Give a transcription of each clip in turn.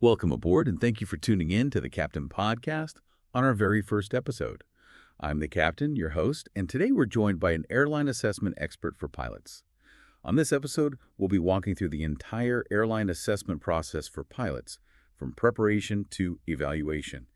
Welcome aboard, and thank you for tuning in to the Captain Podcast on our very first episode. I'm the Captain, your host, and today we're joined by an airline assessment expert for pilots. On this episode, we'll be walking through the entire airline assessment process for pilots, from preparation to evaluation.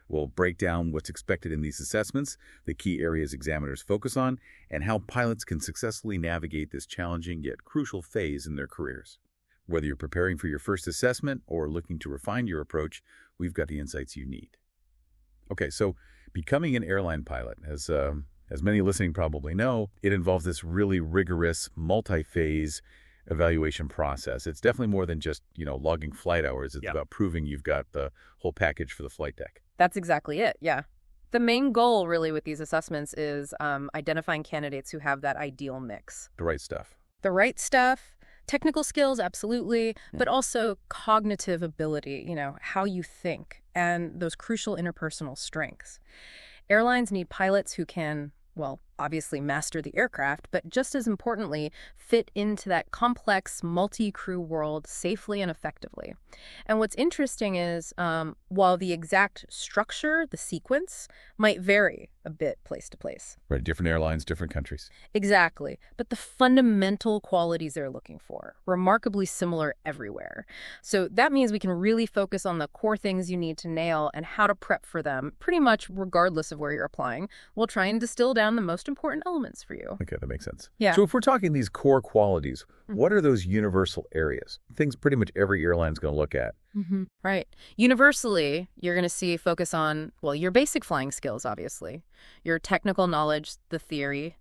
We'll break down what's expected in these assessments, the key areas examiners focus on, and how pilots can successfully navigate this challenging yet crucial phase in their careers. Whether you're preparing for your first assessment or looking to refine your approach, we've got the insights you need. Okay, so becoming an airline pilot, as many listening probably know, it involves this really rigorous, multi-phase evaluation process. It's definitely more than just, logging flight hours. It's about proving you've got the whole package for the flight deck. That's exactly it, yeah. The main goal, really, with these assessments is identifying candidates who have that ideal mix. The right stuff. The right stuff. Technical skills, absolutely, but also cognitive ability, how you think, and those crucial interpersonal strengths. Airlines need pilots who can, obviously master the aircraft, but just as importantly, fit into that complex, multi-crew world safely and effectively. And what's interesting is, while the exact structure, the sequence, might vary a bit place to place. Right, different airlines, different countries. Exactly. But the fundamental qualities they're looking for, remarkably similar everywhere. So that means we can really focus on the core things you need to nail and how to prep for them, pretty much regardless of where you're applying. We'll try and distill down the most important elements for you. Okay, that makes sense. Yeah. So if we're talking these core qualities, what are those universal areas? Things pretty much every airline's going to look at. Right. Universally, you're going to see focus on, your basic flying skills, obviously, your technical knowledge, the theory,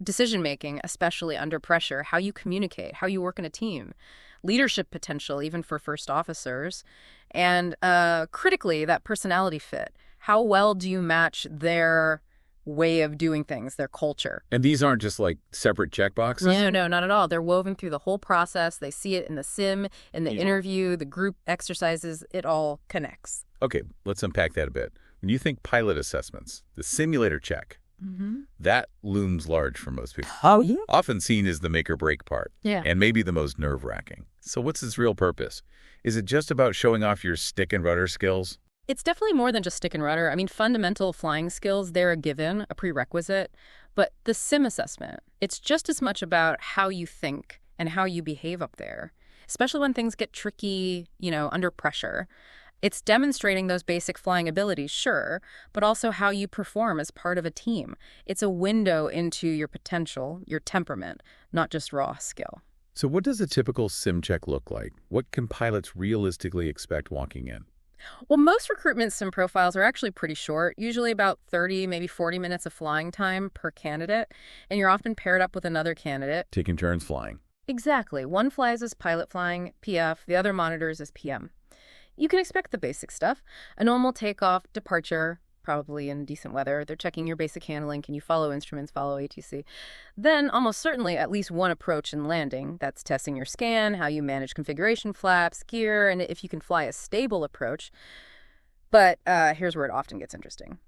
decision-making, especially under pressure, how you communicate, how you work in a team, leadership potential, even for first officers, and critically, that personality fit. How well do you match their way of doing things, their culture? And these aren't just like separate checkboxes? No, not at all. They're woven through the whole process. They see it in the sim, in the interview, the group exercises. It all connects. Okay, let's unpack that a bit. When you think pilot assessments, the simulator check, that looms large for most people. Often seen as the make or break part. Yeah. And maybe the most nerve-wracking. So what's its real purpose? Is it just about showing off your stick and rudder skills? It's definitely more than just stick and rudder. I mean, fundamental flying skills, they're a given, a prerequisite. But the sim assessment, it's just as much about how you think and how you behave up there, especially when things get tricky, under pressure. It's demonstrating those basic flying abilities, sure, but also how you perform as part of a team. It's a window into your potential, your temperament, not just raw skill. So what does a typical sim check look like? What can pilots realistically expect walking in? Well, most recruitment sim profiles are actually pretty short, usually about 30, maybe 40 minutes of flying time per candidate, and you're often paired up with another candidate. Taking turns flying. Exactly. One flies as pilot flying, PF, the other monitors as PM. You can expect the basic stuff. A normal takeoff, departure, probably in decent weather. They're checking your basic handling. Can you follow instruments, follow ATC? Then, almost certainly, at least one approach and landing. That's testing your scan, how you manage configuration flaps, gear, and if you can fly a stable approach. But here's where it often gets interesting.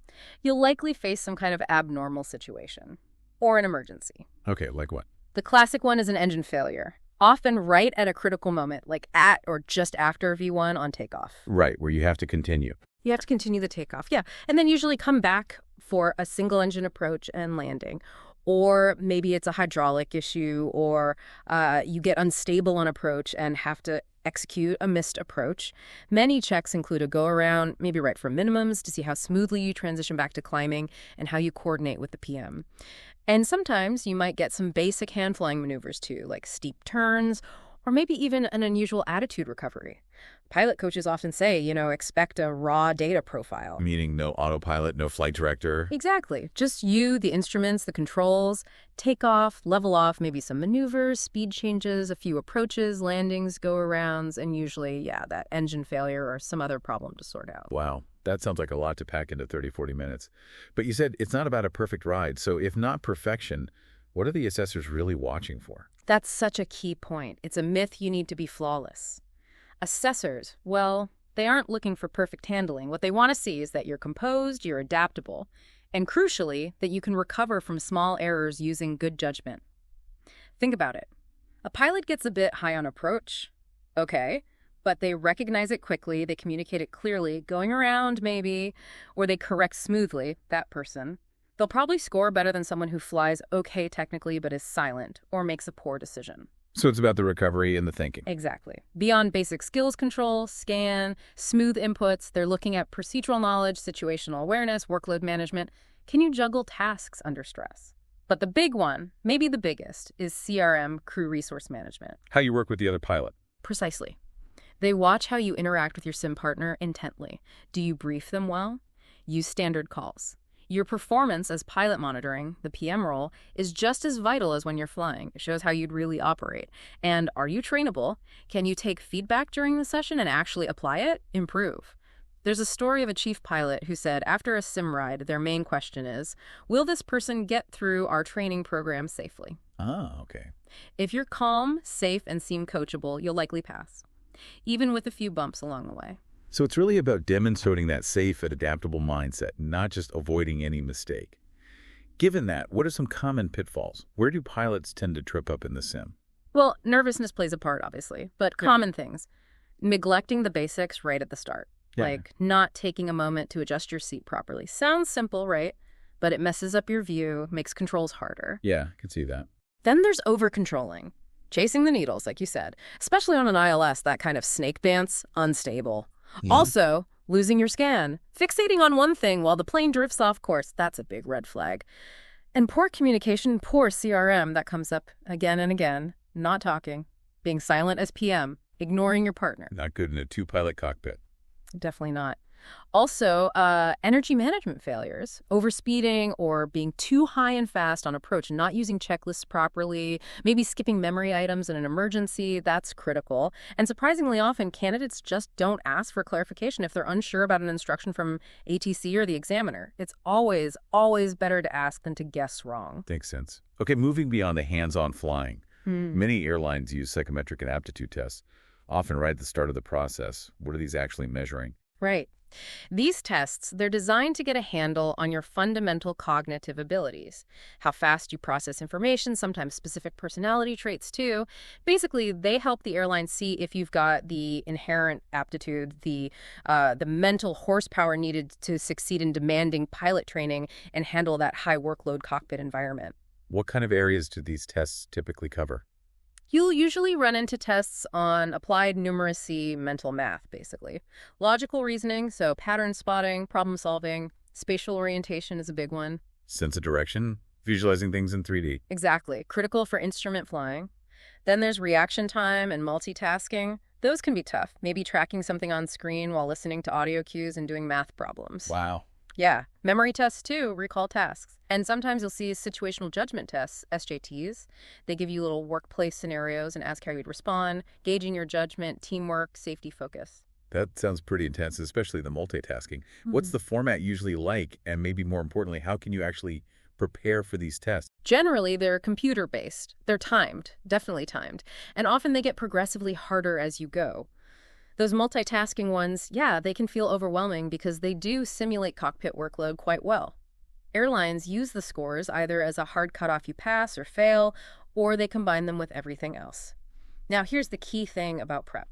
You'll likely face some kind of abnormal situation or an emergency. Okay, like what? The classic one is an engine failure, often right at a critical moment, like at or just after V1 on takeoff. Right, where you have to continue. You have to continue the takeoff, yeah. And then usually come back for a single engine approach and landing. Or maybe it's a hydraulic issue, or you get unstable on approach and have to execute a missed approach. Many checks include a go-around, maybe right for minimums, to see how smoothly you transition back to climbing and how you coordinate with the PM. And sometimes you might get some basic hand-flying maneuvers too, like steep turns, or maybe even an unusual attitude recovery. Pilot coaches often say, expect a raw data profile. Meaning no autopilot, no flight director. Exactly. Just you, the instruments, the controls, take off, level off, maybe some maneuvers, speed changes, a few approaches, landings, go-arounds, and usually, that engine failure or some other problem to sort out. Wow. That sounds like a lot to pack into 30, 40 minutes. But you said it's not about a perfect ride. So if not perfection, what are the assessors really watching for? That's such a key point. It's a myth you need to be flawless. Assessors, they aren't looking for perfect handling. What they want to see is that you're composed, you're adaptable, and crucially, that you can recover from small errors using good judgment. Think about it. A pilot gets a bit high on approach. Okay, but they recognize it quickly, they communicate it clearly, going around maybe, or they correct smoothly that person, they'll probably score better than someone who flies okay technically but is silent or makes a poor decision. So it's about the recovery and the thinking. Exactly. Beyond basic skills control, scan, smooth inputs, they're looking at procedural knowledge, situational awareness, workload management. Can you juggle tasks under stress? But the big one, maybe the biggest, is CRM, crew resource management. How you work with the other pilot. Precisely. They watch how you interact with your sim partner intently. Do you brief them well? Use standard calls. Your performance as pilot monitoring, the PM role, is just as vital as when you're flying. It shows how you'd really operate. And are you trainable? Can you take feedback during the session and actually apply it? Improve. There's a story of a chief pilot who said after a sim ride, their main question is, will this person get through our training program safely? Ah, okay. If you're calm, safe, and seem coachable, you'll likely pass, even with a few bumps along the way. So it's really about demonstrating that safe and adaptable mindset, not just avoiding any mistake. Given that, what are some common pitfalls? Where do pilots tend to trip up in the sim? Well, nervousness plays a part, obviously, but common things. Neglecting the basics right at the start. Yeah. Like not taking a moment to adjust your seat properly. Sounds simple, right? But it messes up your view, makes controls harder. Yeah, I can see that. Then there's over-controlling. Chasing the needles, like you said. Especially on an ILS, that kind of snake dance, unstable. Yeah. Also, losing your scan. Fixating on one thing while the plane drifts off course, that's a big red flag. And poor communication, poor CRM, that comes up again and again. Not talking. Being silent as PM. Ignoring your partner. Not good in a two-pilot cockpit. Definitely not. Also, energy management failures, overspeeding or being too high and fast on approach, not using checklists properly, maybe skipping memory items in an emergency, that's critical. And surprisingly often, candidates just don't ask for clarification if they're unsure about an instruction from ATC or the examiner. It's always, always better to ask than to guess wrong. Makes sense. Okay, moving beyond the hands-on flying. Many airlines use psychometric and aptitude tests, often right at the start of the process. What are these actually measuring? Right. These tests, they're designed to get a handle on your fundamental cognitive abilities, how fast you process information, sometimes specific personality traits too. Basically, they help the airline see if you've got the inherent aptitude, the mental horsepower needed to succeed in demanding pilot training and handle that high workload cockpit environment. What kind of areas do these tests typically cover? You'll usually run into tests on applied numeracy mental math, basically. Logical reasoning, so pattern spotting, problem solving, spatial orientation is a big one. Sense of direction, visualizing things in 3D. Exactly. Critical for instrument flying. Then there's reaction time and multitasking. Those can be tough. Maybe tracking something on screen while listening to audio cues and doing math problems. Wow. Yeah. Memory tests too, recall tasks. And sometimes you'll see situational judgment tests, SJTs. They give you little workplace scenarios and ask how you'd respond, gauging your judgment, teamwork, safety focus. That sounds pretty intense, especially the multitasking. What's the format usually like? And maybe more importantly, how can you actually prepare for these tests? Generally, they're computer-based. They're timed, definitely timed. And often they get progressively harder as you go. Those multitasking ones, yeah, they can feel overwhelming because they do simulate cockpit workload quite well. Airlines use the scores either as a hard cutoff you pass or fail, or they combine them with everything else. Now, here's the key thing about prep.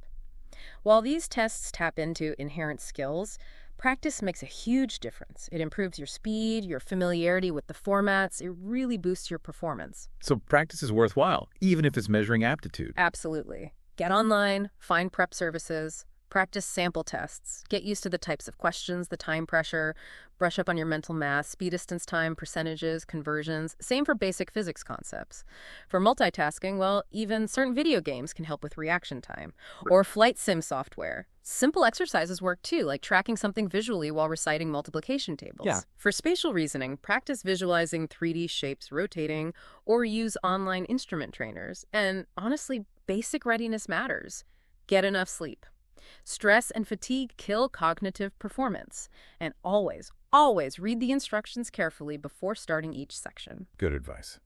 While these tests tap into inherent skills, practice makes a huge difference. It improves your speed, your familiarity with the formats. It really boosts your performance. So practice is worthwhile, even if it's measuring aptitude. Absolutely. Get online, find prep services, practice sample tests, get used to the types of questions, the time pressure, brush up on your mental math, speed, distance, time, percentages, conversions. Same for basic physics concepts. For multitasking, well, even certain video games can help with reaction time, or flight sim software. Simple exercises work too, like tracking something visually while reciting multiplication tables. Yeah. For spatial reasoning, practice visualizing 3D shapes rotating, or use online instrument trainers. And honestly, basic readiness matters. Get enough sleep. Stress and fatigue kill cognitive performance. And always, always read the instructions carefully before starting each section. Good advice.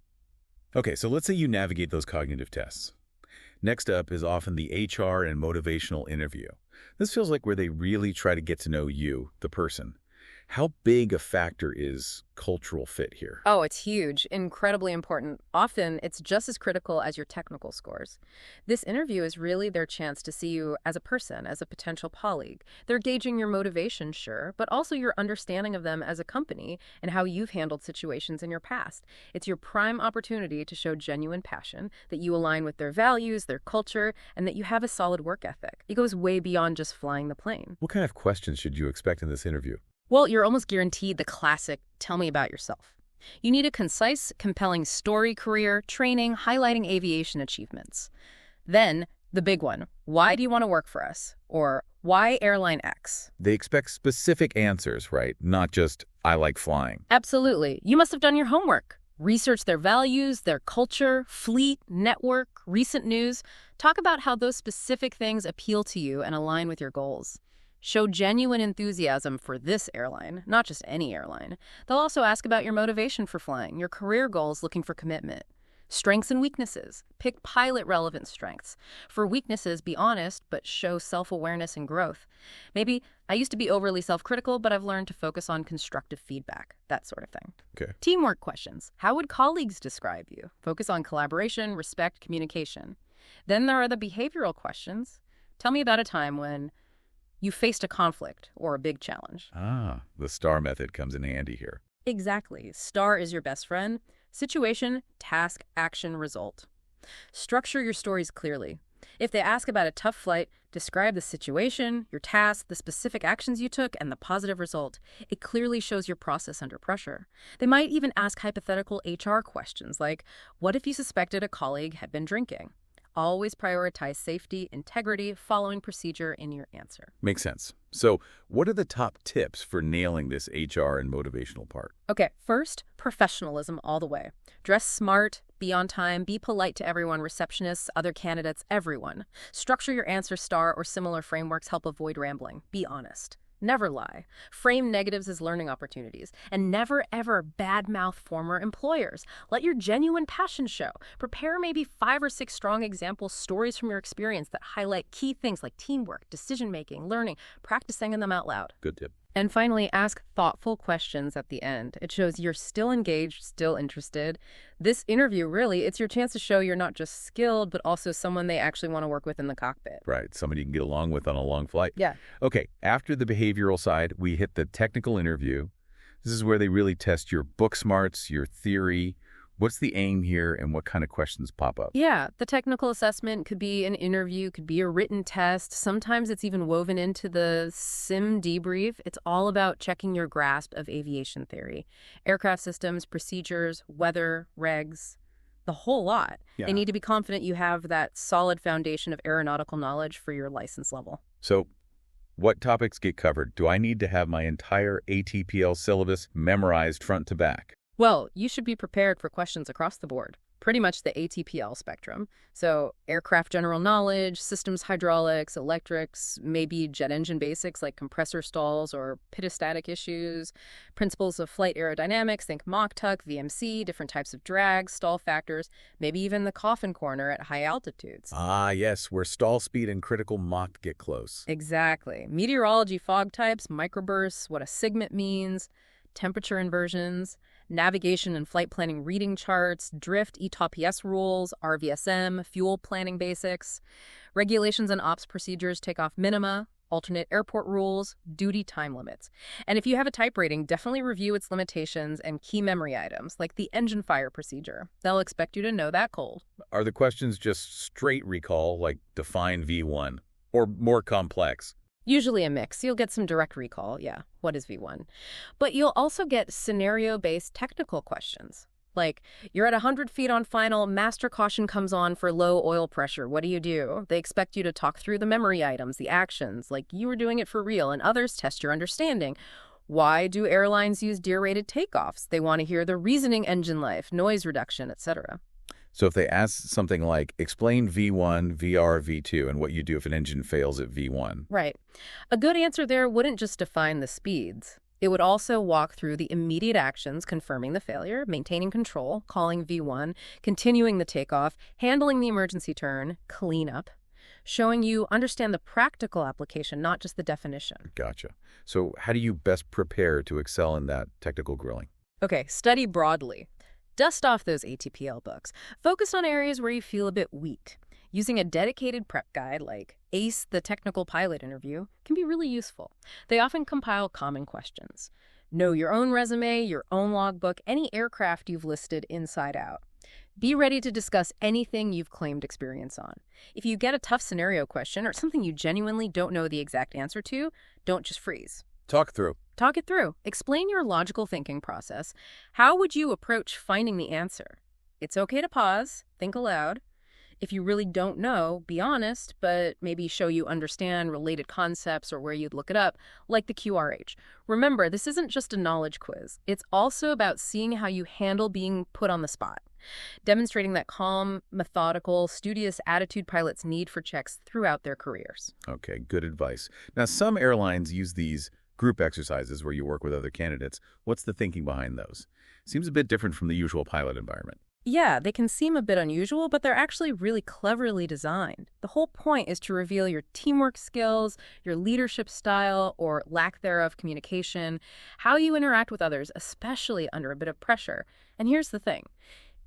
Okay, so let's say you navigate those cognitive tests. Next up is often the HR and motivational interview. This feels like where they really try to get to know you, the person. How big a factor is cultural fit here? Oh, it's huge, incredibly important. Often, it's just as critical as your technical scores. This interview is really their chance to see you as a person, as a potential colleague. They're gauging your motivation, sure, but also your understanding of them as a company and how you've handled situations in your past. It's your prime opportunity to show genuine passion, that you align with their values, their culture, and that you have a solid work ethic. It goes way beyond just flying the plane. What kind of questions should you expect in this interview? Well, you're almost guaranteed the classic, tell me about yourself. You need a concise, compelling story, career, training, highlighting aviation achievements. Then, the big one, why do you want to work for us? Or why Airline X? They expect specific answers, right? Not just, I like flying. Absolutely. You must have done your homework. Research their values, their culture, fleet, network, recent news. Talk about how those specific things appeal to you and align with your goals. Show genuine enthusiasm for this airline, not just any airline. They'll also ask about your motivation for flying, your career goals looking for commitment. Strengths and weaknesses. Pick pilot-relevant strengths. For weaknesses, be honest, but show self-awareness and growth. Maybe, I used to be overly self-critical, but I've learned to focus on constructive feedback, that sort of thing. Okay. Teamwork questions. How would colleagues describe you? Focus on collaboration, respect, communication. Then there are the behavioral questions. Tell me about a time when you faced a conflict or a big challenge. Ah, the STAR method comes in handy here. Exactly. STAR is your best friend. Situation, task, action, result. Structure your stories clearly. If they ask about a tough flight, describe the situation, your task, the specific actions you took, and the positive result. It clearly shows your process under pressure. They might even ask hypothetical HR questions like, what if you suspected a colleague had been drinking? Always prioritize safety, integrity, following procedure in your answer. Makes sense. So what are the top tips for nailing this HR and motivational part? Okay, first, professionalism all the way. Dress smart, be on time, be polite to everyone, receptionists, other candidates, everyone. Structure your answer STAR or similar frameworks help avoid rambling. Be honest. Never lie. Frame negatives as learning opportunities. And never, ever badmouth former employers. Let your genuine passion show. Prepare maybe 5 or 6 strong example stories from your experience that highlight key things like teamwork, decision-making, learning, practicing them out loud. Good tip. And finally, ask thoughtful questions at the end. It shows you're still engaged, still interested. This interview, really, it's your chance to show you're not just skilled, but also someone they actually want to work with in the cockpit. Right, somebody you can get along with on a long flight. Yeah. Okay, after the behavioral side, we hit the technical interview. This is where they really test your book smarts, your theory. What's the aim here and what kind of questions pop up? Yeah, the technical assessment could be an interview, could be a written test. Sometimes it's even woven into the sim debrief. It's all about checking your grasp of aviation theory. Aircraft systems, procedures, weather, regs, the whole lot. Yeah. They need to be confident you have that solid foundation of aeronautical knowledge for your license level. So what topics get covered? Do I need to have my entire ATPL syllabus memorized front to back? Well, you should be prepared for questions across the board, pretty much the ATPL spectrum. So aircraft general knowledge, systems hydraulics, electrics, maybe jet engine basics like compressor stalls or pitot-static issues, principles of flight aerodynamics, think Mach tuck, VMC, different types of drag, stall factors, maybe even the coffin corner at high altitudes. Ah, yes, where stall speed and critical Mach get close. Exactly. Meteorology fog types, microbursts, what a segment means, temperature inversions, navigation and flight planning reading charts, drift, ETOPS rules, RVSM, fuel planning basics, regulations and ops procedures, takeoff minima, alternate airport rules, duty time limits. And if you have a type rating, definitely review its limitations and key memory items, like the engine fire procedure. They'll expect you to know that cold. Are the questions just straight recall, like define V1, or more complex? Usually a mix. You'll get some direct recall, yeah, what is V1? But you'll also get scenario-based technical questions. Like, you're at 100 feet on final, master caution comes on for low oil pressure. What do? They expect you to talk through the memory items, the actions, like you were doing it for real, and others test your understanding. Why do airlines use deer-rated takeoffs? They want to hear the reasoning engine life, noise reduction, etc. So if they ask something like, explain V1, VR, V2, and what you do if an engine fails at V1. Right. A good answer there wouldn't just define the speeds. It would also walk through the immediate actions, confirming the failure, maintaining control, calling V1, continuing the takeoff, handling the emergency turn, cleanup. showing you understand the practical application, not just the definition. Gotcha. So how do you best prepare to excel in that technical grilling? Okay, study broadly. Dust off those ATPL books. Focus on areas where you feel a bit weak. Using a dedicated prep guide like ACE, the Technical Pilot Interview, can be really useful. They often compile common questions. Know your own resume, your own logbook, any aircraft you've listed inside out. Be ready to discuss anything you've claimed experience on. If you get a tough scenario question or something you genuinely don't know the exact answer to, don't just freeze. Talk through. Talk it through. Explain your logical thinking process. How would you approach finding the answer? It's okay to pause, think aloud. If you really don't know, be honest, but maybe show you understand related concepts or where you'd look it up, like the QRH. Remember, this isn't just a knowledge quiz. It's also about seeing how you handle being put on the spot, demonstrating that calm, methodical, studious attitude pilots need for checks throughout their careers. Okay, good advice. Now, some airlines use these group exercises where you work with other candidates. What's the thinking behind those? Seems a bit different from the usual pilot environment. Yeah, they can seem a bit unusual, but they're actually really cleverly designed. The whole point is to reveal your teamwork skills, your leadership style, or lack thereof communication, how you interact with others, especially under a bit of pressure. And here's the thing.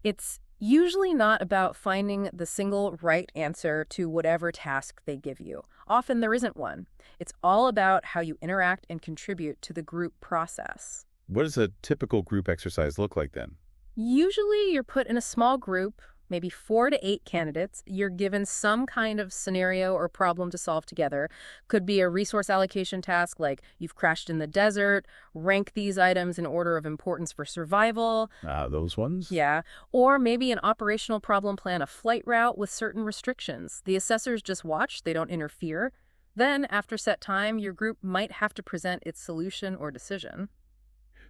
It's usually not about finding the single right answer to whatever task they give you. Often there isn't one. It's all about how you interact and contribute to the group process. What does a typical group exercise look like then? Usually you're put in a small group, maybe 4 to 8 candidates. You're given some kind of scenario or problem to solve together. Could be a resource allocation task like you've crashed in the desert, rank these items in order of importance for survival. Those ones? Yeah. Or maybe an operational problem plan a flight route with certain restrictions. The assessors just watch, they don't interfere. Then, after set time, your group might have to present its solution or decision.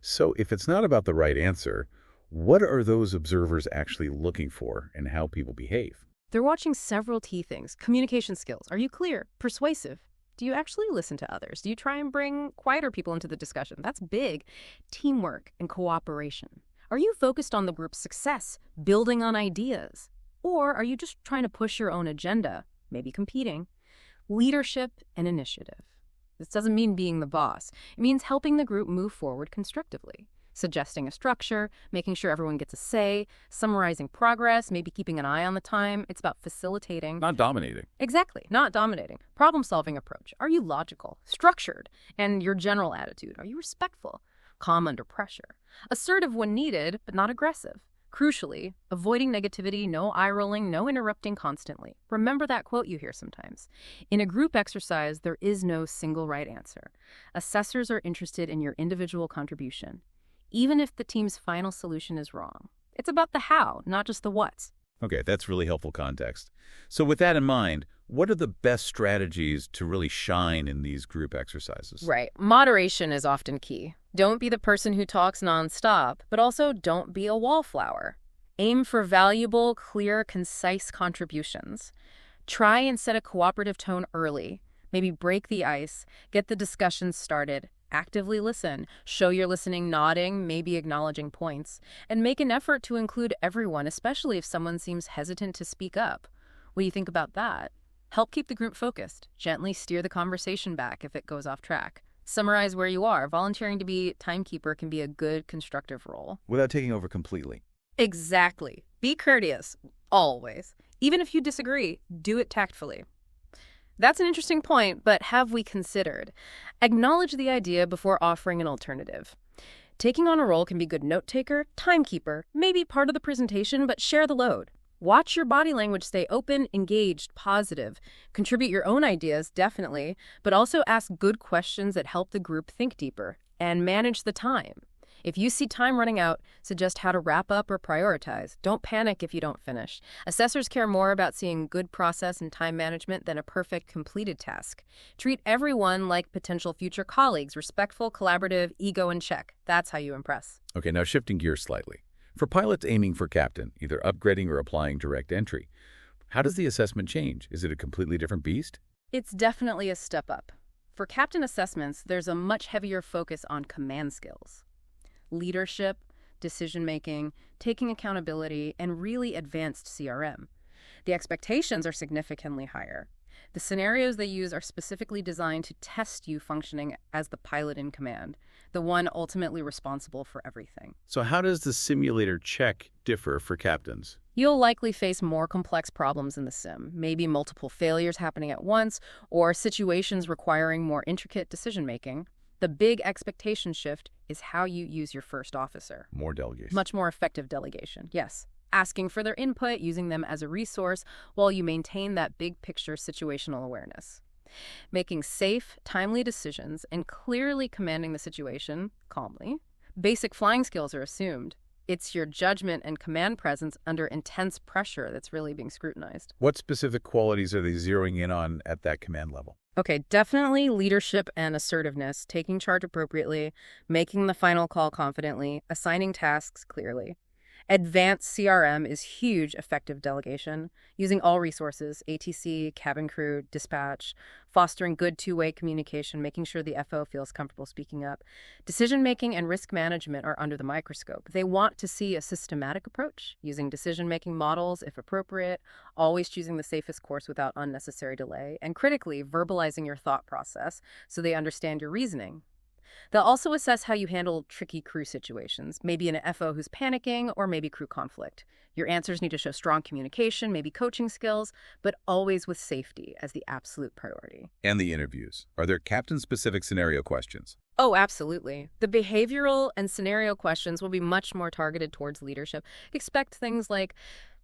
So if it's not about the right answer, what are those observers actually looking for and how people behave? They're watching several key things. Communication skills. Are you clear? Persuasive? Do you actually listen to others? Do you try and bring quieter people into the discussion? That's big. Teamwork and cooperation. Are you focused on the group's success, building on ideas? Or are you just trying to push your own agenda, maybe competing? Leadership and initiative. This doesn't mean being the boss. It means helping the group move forward constructively. Suggesting a structure, making sure everyone gets a say, summarizing progress, maybe keeping an eye on the time. It's about facilitating. Not dominating. Exactly, not dominating. Problem-solving approach. Are you logical, structured, and your general attitude? Are you respectful, calm under pressure? Assertive when needed, but not aggressive. Crucially, avoiding negativity, no eye-rolling, no interrupting constantly. Remember that quote you hear sometimes. In a group exercise, there is no single right answer. Assessors are interested in your individual contribution, even if the team's final solution is wrong. It's about the how, not just the what's. Okay, that's really helpful context. So with that in mind, what are the best strategies to really shine in these group exercises? Right. Moderation is often key. Don't be the person who talks nonstop, but also don't be a wallflower. Aim for valuable, clear, concise contributions. Try and set a cooperative tone early. Maybe break the ice, get the discussion started. Actively listen, show you're listening, nodding, maybe acknowledging points, and make an effort to include everyone, especially if someone seems hesitant to speak up. What do you think about that? Help keep the group focused. Gently steer the conversation back if it goes off track. Summarize where you are. Volunteering to be timekeeper can be a good, constructive role. Without taking over completely. Exactly. Be courteous, always. Even if you disagree, do it tactfully. That's an interesting point, but have we considered? Acknowledge the idea before offering an alternative. Taking on a role can be good note-taker, timekeeper, maybe part of the presentation, but share the load. Watch your body language stay open, engaged, positive. Contribute your own ideas, definitely, but also ask good questions that help the group think deeper. And manage the time. If you see time running out, suggest how to wrap up or prioritize. Don't panic if you don't finish. Assessors care more about seeing good process and time management than a perfect, completed task. Treat everyone like potential future colleagues, respectful, collaborative, ego in check. That's how you impress. Okay, now shifting gears slightly. For pilots aiming for captain, either upgrading or applying direct entry, how does the assessment change? Is it a completely different beast? It's definitely a step up. For captain assessments, there's a much heavier focus on command skills. Leadership, decision-making, taking accountability, and really advanced CRM. The expectations are significantly higher. The scenarios they use are specifically designed to test you functioning as the pilot in command, the one ultimately responsible for everything. So how does the simulator check differ for captains? You'll likely face more complex problems in the sim, maybe multiple failures happening at once, or situations requiring more intricate decision-making. The big expectation shift is how you use your first officer. More delegation. Much more effective delegation, yes. Asking for their input, using them as a resource, while you maintain that big picture situational awareness. Making safe, timely decisions and clearly commanding the situation calmly. Basic flying skills are assumed. It's your judgment and command presence under intense pressure that's really being scrutinized. What specific qualities are they zeroing in on at that command level? Okay, definitely leadership and assertiveness, taking charge appropriately, making the final call confidently, assigning tasks clearly. Advanced CRM is huge effective delegation, using all resources, ATC, cabin crew, dispatch, fostering good two-way communication, making sure the FO feels comfortable speaking up. Decision-making and risk management are under the microscope. They want to see a systematic approach, using decision-making models if appropriate, always choosing the safest course without unnecessary delay, and critically verbalizing your thought process so they understand your reasoning. They'll also assess how you handle tricky crew situations, maybe an FO who's panicking or maybe crew conflict. Your answers need to show strong communication, maybe coaching skills, but always with safety as the absolute priority. And the interviews. Are there captain-specific scenario questions? Oh, absolutely. The behavioral and scenario questions will be much more targeted towards leadership. Expect things like,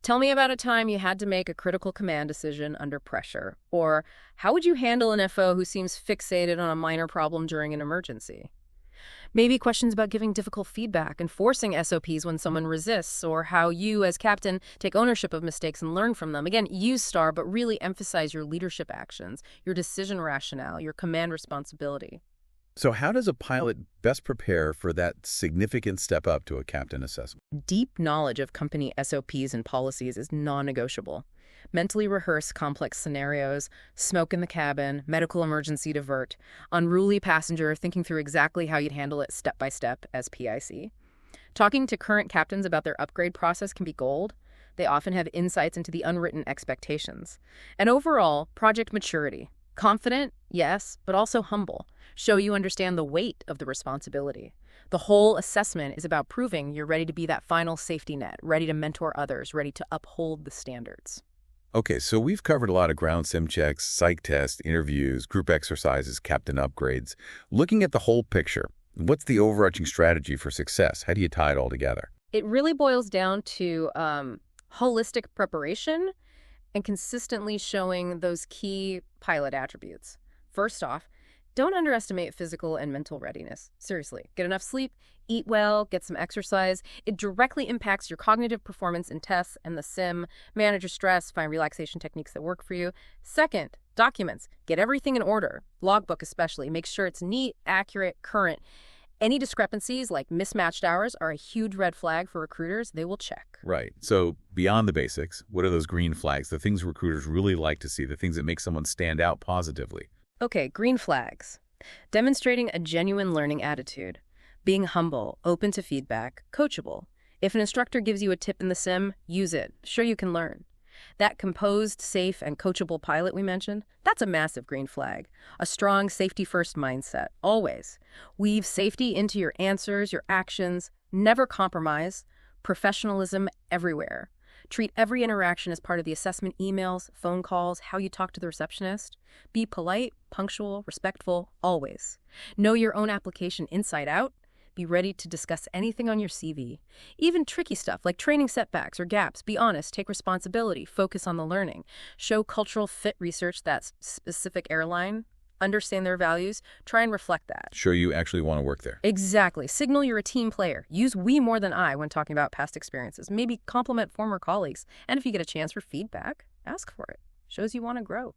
tell me about a time you had to make a critical command decision under pressure. Or, how would you handle an FO who seems fixated on a minor problem during an emergency? Maybe questions about giving difficult feedback, enforcing SOPs when someone resists, or how you, as captain, take ownership of mistakes and learn from them. Again, use STAR, but really emphasize your leadership actions, your decision rationale, your command responsibility. So how does a pilot best prepare for that significant step up to a captain assessment? Deep knowledge of company SOPs and policies is non-negotiable. Mentally rehearse complex scenarios, smoke in the cabin, medical emergency divert, unruly passenger, thinking through exactly how you'd handle it step by step as PIC. Talking to current captains about their upgrade process can be gold. They often have insights into the unwritten expectations. And overall, project maturity. Confident, yes, but also humble. Show you understand the weight of the responsibility. The whole assessment is about proving you're ready to be that final safety net, ready to mentor others, ready to uphold the standards. Okay, so we've covered a lot of ground sim checks, psych tests, interviews, group exercises, captain upgrades. Looking at the whole picture, what's the overarching strategy for success? How do you tie it all together? It really boils down to holistic preparation and consistently showing those key pilot attributes. First off, don't underestimate physical and mental readiness. Seriously, get enough sleep, eat well, get some exercise. It directly impacts your cognitive performance in tests and the sim. Manage your stress, find relaxation techniques that work for you. Second, documents. Get everything in order. Logbook especially. Make sure it's neat, accurate, current. Any discrepancies, like mismatched hours, are a huge red flag for recruiters. They will check. Right. So beyond the basics, what are those green flags, the things recruiters really like to see, the things that make someone stand out positively? Okay, green flags. Demonstrating a genuine learning attitude. Being humble, open to feedback, coachable. If an instructor gives you a tip in the sim, use it. Sure, you can learn. That composed, safe, and coachable pilot we mentioned, that's a massive green flag. A strong safety-first mindset, always. Weave safety into your answers, your actions. Never compromise. Professionalism everywhere. Treat every interaction as part of the assessment emails, phone calls, how you talk to the receptionist. Be polite, punctual, respectful, always. Know your own application inside out. Be ready to discuss anything on your CV. Even tricky stuff like training setbacks or gaps. Be honest, take responsibility, focus on the learning. Show cultural fit research that specific airline. Understand their values. Try and reflect that. Show you actually want to work there. Exactly. Signal you're a team player. Use we more than I when talking about past experiences. Maybe compliment former colleagues. And if you get a chance for feedback, ask for it. Shows you want to grow.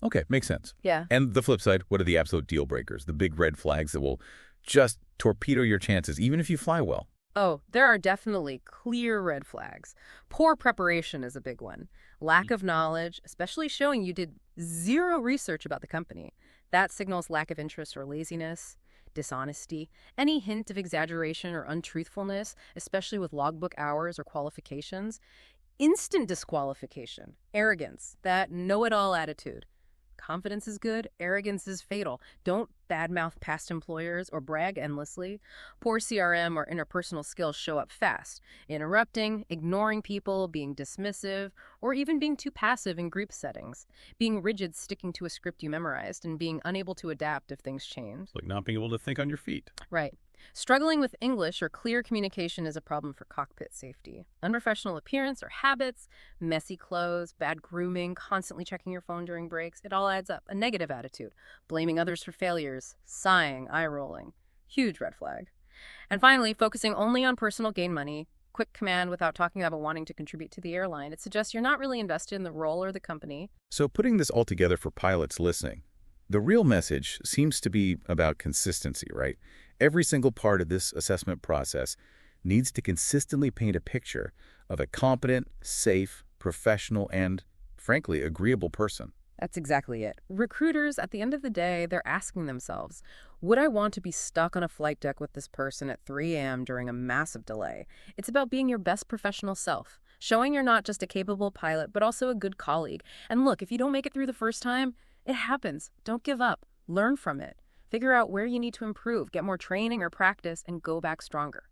Okay, makes sense. Yeah. And the flip side, what are the absolute deal breakers, the big red flags that will just torpedo your chances, even if you fly well? Oh, there are definitely clear red flags. Poor preparation is a big one. Lack of knowledge, especially showing you did zero research about the company. That signals lack of interest or laziness. Dishonesty. Any hint of exaggeration or untruthfulness, especially with logbook hours or qualifications. Instant disqualification. Arrogance. That know-it-all attitude. Confidence is good, arrogance is fatal. Don't badmouth past employers or brag endlessly. Poor CRM or interpersonal skills show up fast. Interrupting, ignoring people, being dismissive, or even being too passive in group settings. Being rigid, sticking to a script you memorized, and being unable to adapt if things change. Like not being able to think on your feet. Right. Struggling with English or clear communication is a problem for cockpit safety. Unprofessional appearance or habits, messy clothes, bad grooming, constantly checking your phone during breaks, it all adds up. A negative attitude, blaming others for failures, sighing, eye-rolling. Huge red flag. And finally, focusing only on personal gain money, quick command without talking about wanting to contribute to the airline. It suggests you're not really invested in the role or the company. So putting this all together for pilots listening, the real message seems to be about consistency, right? Every single part of this assessment process needs to consistently paint a picture of a competent, safe, professional, and, frankly, agreeable person. That's exactly it. Recruiters, at the end of the day, they're asking themselves, would I want to be stuck on a flight deck with this person at 3 a.m. during a massive delay? It's about being your best professional self, showing you're not just a capable pilot, but also a good colleague. And look, if you don't make it through the first time, it happens. Don't give up. Learn from it. Figure out where you need to improve, get more training or practice, and go back stronger.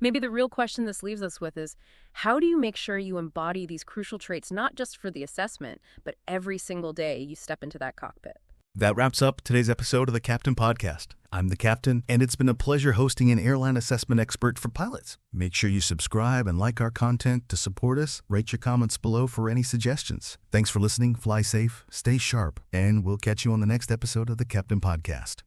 Maybe the real question this leaves us with is, how do you make sure you embody these crucial traits not just for the assessment, but every single day you step into that cockpit? That wraps up today's episode of the Captain Podcast. I'm the Captain, and it's been a pleasure hosting an airline assessment expert for pilots. Make sure you subscribe and like our content to support us. Rate your comments below for any suggestions. Thanks for listening, fly safe, stay sharp, and we'll catch you on the next episode of the Captain Podcast.